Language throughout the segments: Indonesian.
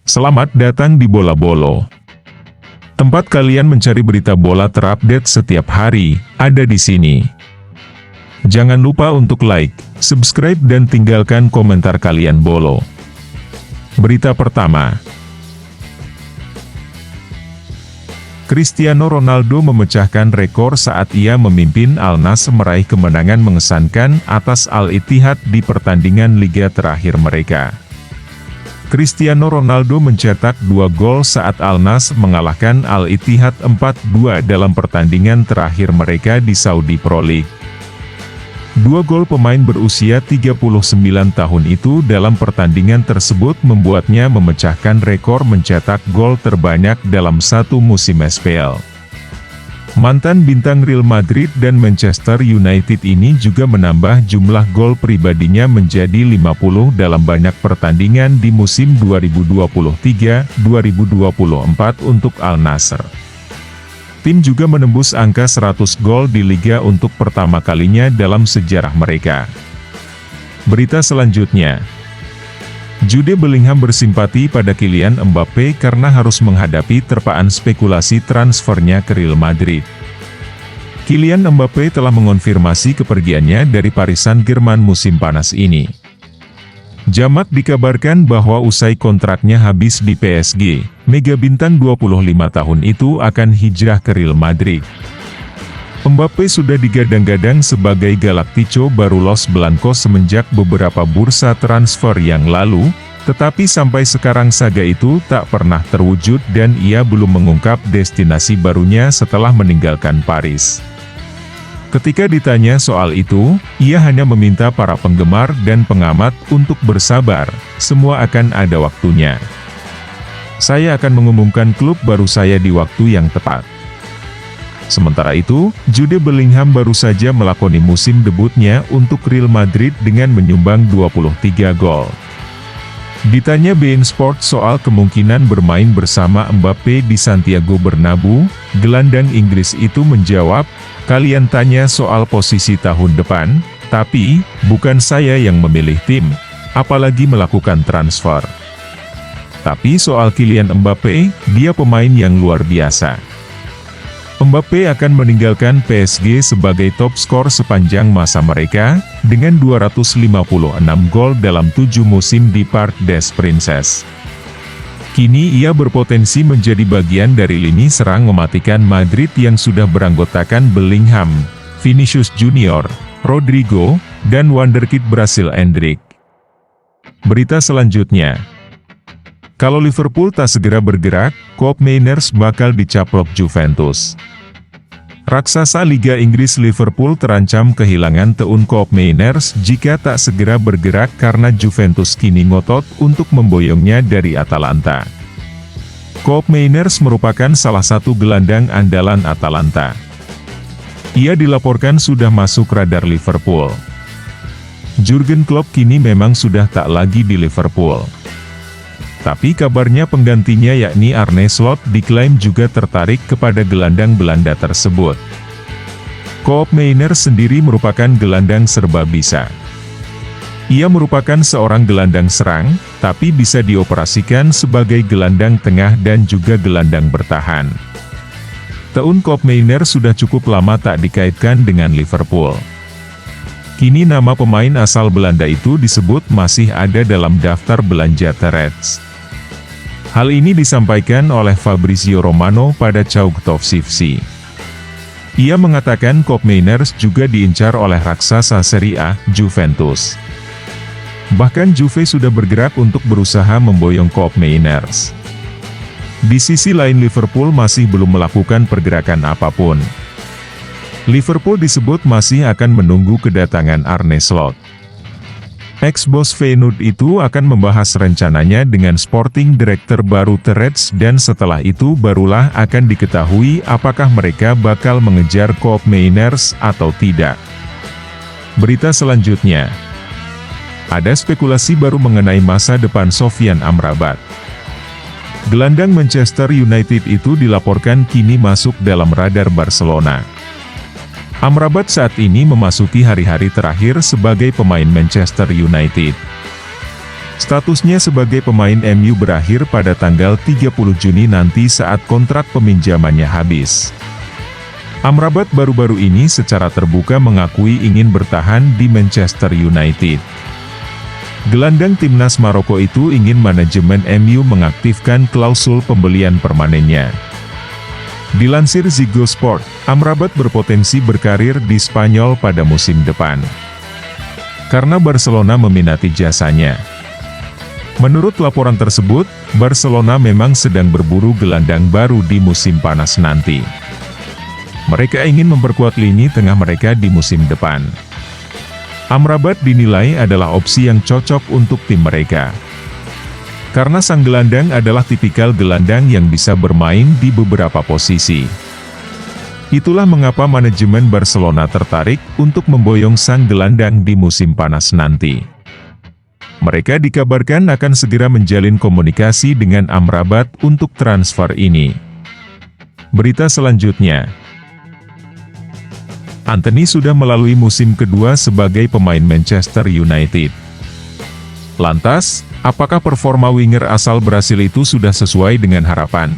Selamat datang di Bola Bolo. Tempat kalian mencari berita bola terupdate setiap hari, ada di sini. Jangan lupa untuk like, subscribe dan tinggalkan komentar kalian Bolo. Berita pertama. Cristiano Ronaldo memecahkan rekor saat ia memimpin Al Nassr meraih kemenangan mengesankan atas Al Ittihad di pertandingan liga terakhir mereka. Cristiano Ronaldo mencetak 2 gol saat Al Nassr mengalahkan Al Ittihad 4-2 dalam pertandingan terakhir mereka di Saudi Pro League. 2 gol pemain berusia 39 tahun itu dalam pertandingan tersebut membuatnya memecahkan rekor mencetak gol terbanyak dalam satu musim SPL. Mantan bintang Real Madrid dan Manchester United ini juga menambah jumlah gol pribadinya menjadi 50 dalam banyak pertandingan di musim 2023-2024 untuk Al Nassr. Tim juga menembus angka 100 gol di liga untuk pertama kalinya dalam sejarah mereka. Berita selanjutnya. Jude Bellingham bersimpati pada Kylian Mbappe karena harus menghadapi terpaan spekulasi transfernya ke Real Madrid. Kylian Mbappe telah mengonfirmasi kepergiannya dari Paris Saint-Germain musim panas ini. Jamak dikabarkan bahwa usai kontraknya habis di PSG, mega bintang 25 tahun itu akan hijrah ke Real Madrid. Mbappe sudah digadang-gadang sebagai Galactico baru Los Blancos semenjak beberapa bursa transfer yang lalu, tetapi sampai sekarang saga itu tak pernah terwujud dan ia belum mengungkap destinasi barunya setelah meninggalkan Paris. Ketika ditanya soal itu, ia hanya meminta para penggemar dan pengamat untuk bersabar, semua akan ada waktunya. Saya akan mengumumkan klub baru saya di waktu yang tepat. Sementara itu, Jude Bellingham baru saja melakoni musim debutnya untuk Real Madrid dengan menyumbang 23 gol. Ditanya beIN Sports soal kemungkinan bermain bersama Mbappe di Santiago Bernabeu, gelandang Inggris itu menjawab, "Kalian tanya soal posisi tahun depan, tapi bukan saya yang memilih tim, apalagi melakukan transfer. Tapi soal Kylian Mbappe, dia pemain yang luar biasa. Mbappe akan meninggalkan PSG sebagai top skor sepanjang masa mereka, dengan 256 gol dalam 7 musim di Parc des Princes. Kini ia berpotensi menjadi bagian dari lini serang mematikan Madrid yang sudah beranggotakan Bellingham, Vinicius Junior, Rodrigo, dan wonderkid Brasil Endrick." Berita selanjutnya. Kalau Liverpool tak segera bergerak, Koop Mainers bakal dicaplok Juventus. Raksasa Liga Inggris Liverpool terancam kehilangan Teun Koop Mainers jika tak segera bergerak karena Juventus kini ngotot untuk memboyongnya dari Atalanta. Koop Mainers merupakan salah satu gelandang andalan Atalanta. Ia dilaporkan sudah masuk radar Liverpool. Jurgen Klopp kini memang sudah tak lagi di Liverpool. Tapi kabarnya penggantinya yakni Arne Slot diklaim juga tertarik kepada gelandang Belanda tersebut. Koop Mainers sendiri merupakan gelandang serba bisa. Ia merupakan seorang gelandang serang, tapi bisa dioperasikan sebagai gelandang tengah dan juga gelandang bertahan. Teun Koop Mainers sudah cukup lama tak dikaitkan dengan Liverpool. Kini nama pemain asal Belanda itu disebut masih ada dalam daftar belanja The Reds. Hal ini disampaikan oleh Fabrizio Romano pada Chauk Top Sifsi. Ia mengatakan Koop Mainers juga diincar oleh raksasa Serie A, Juventus. Bahkan Juve sudah bergerak untuk berusaha memboyong Koop Mainers. Di sisi lain Liverpool masih belum melakukan pergerakan apapun. Liverpool disebut masih akan menunggu kedatangan Arne Slot. Ex-bos Feyenoord itu akan membahas rencananya dengan Sporting Director baru The Reds dan setelah itu barulah akan diketahui apakah mereka bakal mengejar Koop Mainers atau tidak. Berita selanjutnya. Ada spekulasi baru mengenai masa depan Sofyan Amrabat. Gelandang Manchester United itu dilaporkan kini masuk dalam radar Barcelona. Amrabat saat ini memasuki hari-hari terakhir sebagai pemain Manchester United. Statusnya sebagai pemain MU berakhir pada tanggal 30 Juni nanti saat kontrak peminjamannya habis. Amrabat baru-baru ini secara terbuka mengakui ingin bertahan di Manchester United. Gelandang timnas Maroko itu ingin manajemen MU mengaktifkan klausul pembelian permanennya. Dilansir Ziggo Sport, Amrabat berpotensi berkarir di Spanyol pada musim depan, karena Barcelona meminati jasanya. Menurut laporan tersebut, Barcelona memang sedang berburu gelandang baru di musim panas nanti. Mereka ingin memperkuat lini tengah mereka di musim depan. Amrabat dinilai adalah opsi yang cocok untuk tim mereka, karena sang gelandang adalah tipikal gelandang yang bisa bermain di beberapa posisi. Itulah mengapa manajemen Barcelona tertarik untuk memboyong sang gelandang di musim panas nanti. Mereka dikabarkan akan segera menjalin komunikasi dengan Amrabat untuk transfer ini. Berita selanjutnya, Antony sudah melalui musim kedua sebagai pemain Manchester United. Lantas, apakah performa winger asal Brasil itu sudah sesuai dengan harapan?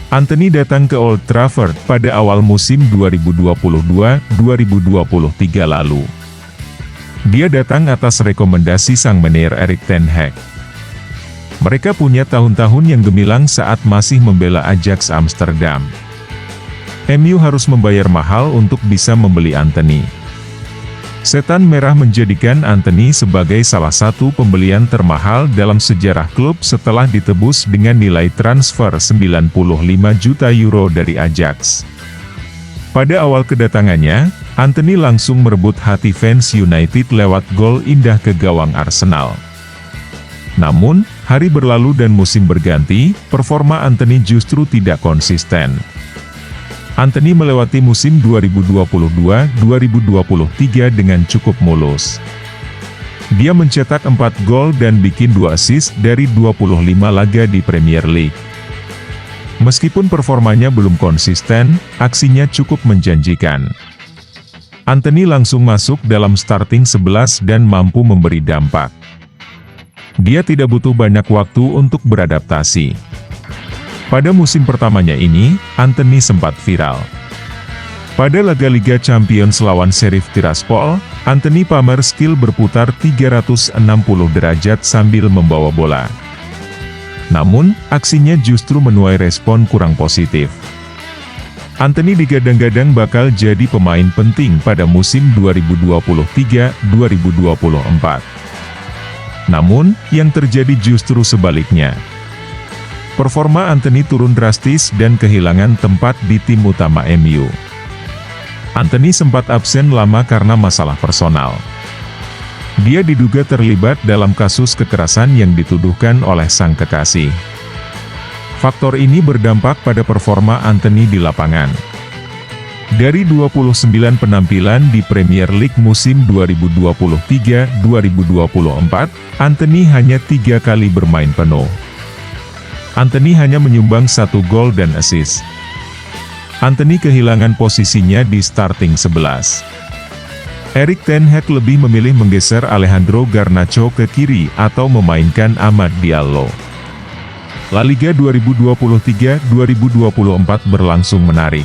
Antony datang ke Old Trafford pada awal musim 2022-2023 lalu. Dia datang atas rekomendasi sang manajer Erik ten Hag. Mereka punya tahun-tahun yang gemilang saat masih membela Ajax Amsterdam. MU harus membayar mahal untuk bisa membeli Antony. Setan Merah menjadikan Antony sebagai salah satu pembelian termahal dalam sejarah klub setelah ditebus dengan nilai transfer 95 juta euro dari Ajax. Pada awal kedatangannya, Antony langsung merebut hati fans United lewat gol indah ke gawang Arsenal. Namun, hari berlalu dan musim berganti, performa Antony justru tidak konsisten. Antony melewati musim 2022-2023 dengan cukup mulus. Dia mencetak 4 gol dan bikin 2 assist dari 25 laga di Premier League. Meskipun performanya belum konsisten, aksinya cukup menjanjikan. Antony langsung masuk dalam starting 11 dan mampu memberi dampak. Dia tidak butuh banyak waktu untuk beradaptasi. Pada musim pertamanya ini, Antony sempat viral. Pada laga Liga Champions lawan Sheriff Tiraspol, Antony pamer skill berputar 360 derajat sambil membawa bola. Namun, aksinya justru menuai respon kurang positif. Antony digadang-gadang bakal jadi pemain penting pada musim 2023-2024. Namun, yang terjadi justru sebaliknya. Performa Antony turun drastis dan kehilangan tempat di tim utama MU. Antony sempat absen lama karena masalah personal. Dia diduga terlibat dalam kasus kekerasan yang dituduhkan oleh sang kekasih. Faktor ini berdampak pada performa Antony di lapangan. Dari 29 penampilan di Premier League musim 2023-2024, Antony hanya 3 kali bermain penuh. Antony hanya menyumbang 1 gol dan assist. Antony kehilangan posisinya di starting 11. Erik ten Hag lebih memilih menggeser Alejandro Garnacho ke kiri atau memainkan Amad Diallo. La Liga 2023-2024 berlangsung menarik.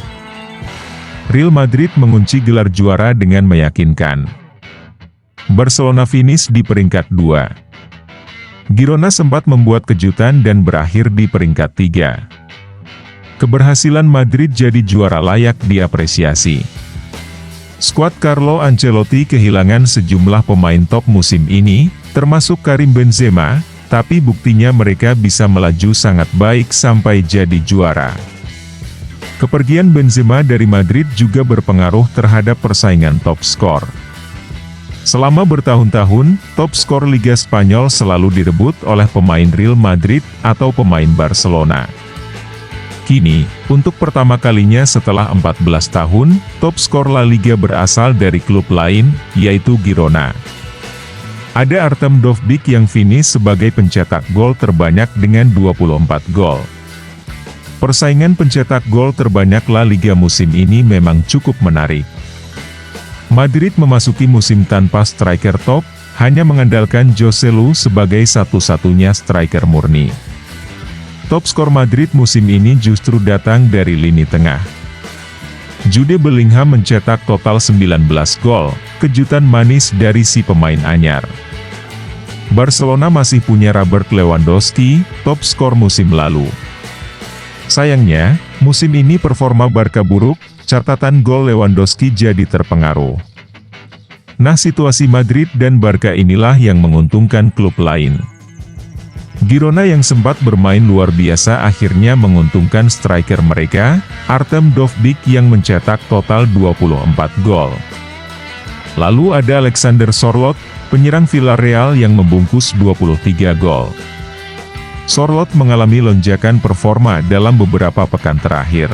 Real Madrid mengunci gelar juara dengan meyakinkan. Barcelona finish di peringkat 2. Girona sempat membuat kejutan dan berakhir di peringkat 3. Keberhasilan Madrid jadi juara layak diapresiasi. Skuad Carlo Ancelotti kehilangan sejumlah pemain top musim ini, termasuk Karim Benzema, tapi buktinya mereka bisa melaju sangat baik sampai jadi juara. Kepergian Benzema dari Madrid juga berpengaruh terhadap persaingan top skor. Selama bertahun-tahun, top skor Liga Spanyol selalu direbut oleh pemain Real Madrid atau pemain Barcelona. Kini, untuk pertama kalinya setelah 14 tahun, top skor La Liga berasal dari klub lain, yaitu Girona. Ada Artem Dovbyk yang finish sebagai pencetak gol terbanyak dengan 24 gol. Persaingan pencetak gol terbanyak La Liga musim ini memang cukup menarik. Madrid memasuki musim tanpa striker top, hanya mengandalkan Joselu sebagai satu-satunya striker murni. Top skor Madrid musim ini justru datang dari lini tengah. Jude Bellingham mencetak total 19 gol, kejutan manis dari si pemain anyar. Barcelona masih punya Robert Lewandowski, top skor musim lalu. Sayangnya, musim ini performa Barca buruk, catatan gol Lewandowski jadi terpengaruh. Nah, situasi Madrid dan Barca inilah yang menguntungkan klub lain. Girona yang sempat bermain luar biasa akhirnya menguntungkan striker mereka, Artem Dovbyk yang mencetak total 24 gol. Lalu ada Alexander Sorloth, penyerang Villarreal yang membungkus 23 gol. Sorloth mengalami lonjakan performa dalam beberapa pekan terakhir.